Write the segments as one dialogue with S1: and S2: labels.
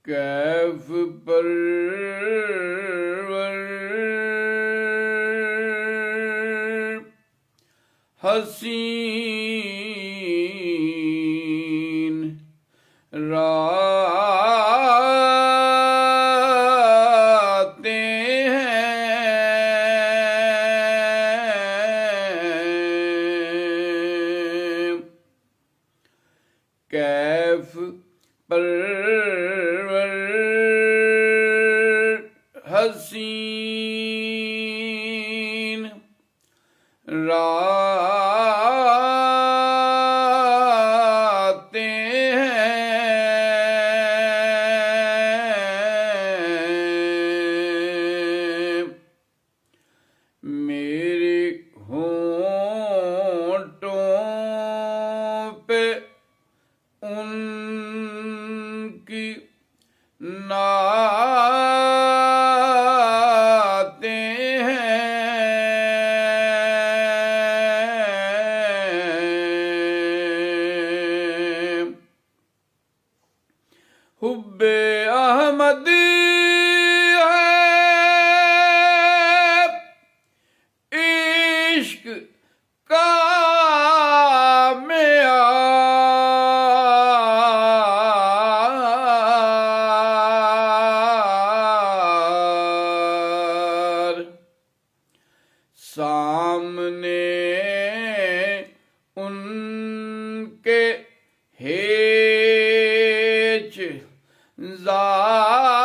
S1: कैफ परवर हसीन रातें हैं। कैफ परवर हसीन रातें हैं। मेरे होंठों पे उनकी नातें हैं। हुब्बे अहमद है इश्क का मेयार। सामने उनके हेच जातें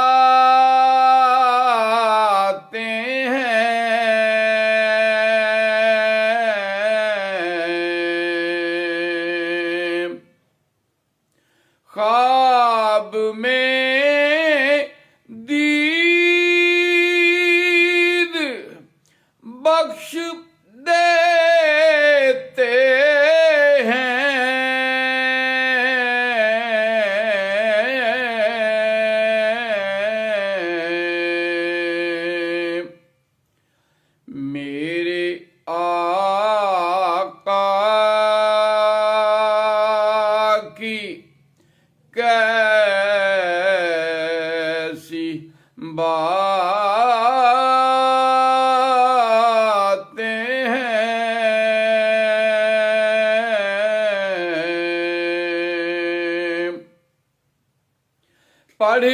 S1: हैं। ख्वाब में दीद बख्श देते हैं। मेरे आका की कैसी बातें हैं। पढ़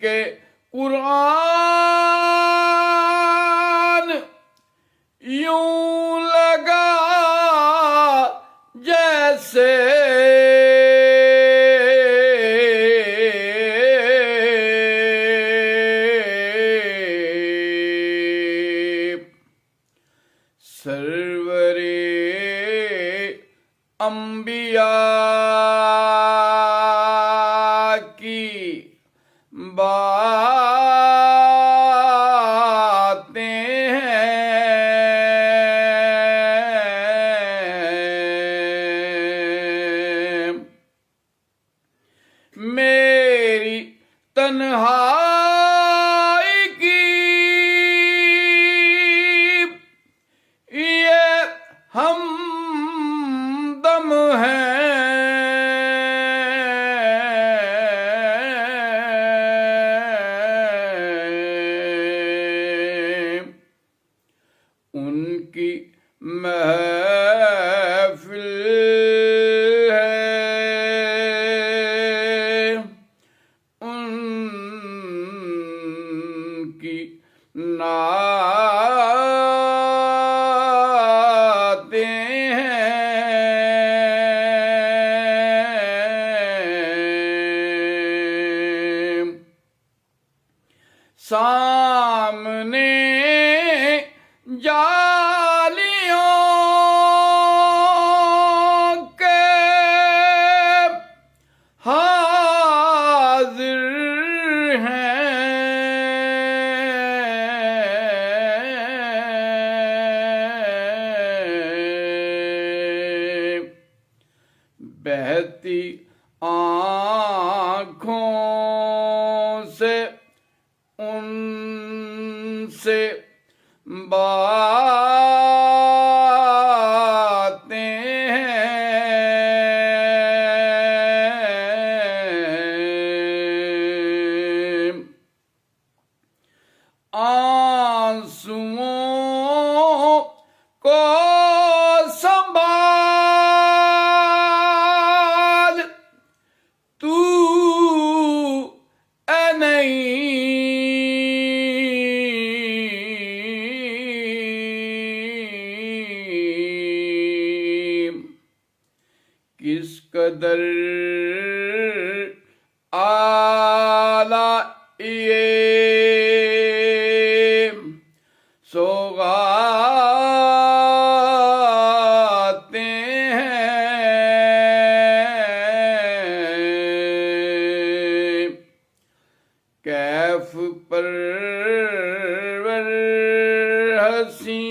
S1: के कुरान यूं लगा जैसे सरवरे अंबिया की बातें हैं। मेरी तन्हाई की ये हमदम है। उनकी महफिल है, उनकी नातें हैं। सामने जालियों के हाजिर हैं। बहती आँखों से उनसे बातें को संभाल तू नहीं किस कदर आला ये सौगाते हैं कैफ परवर हसीन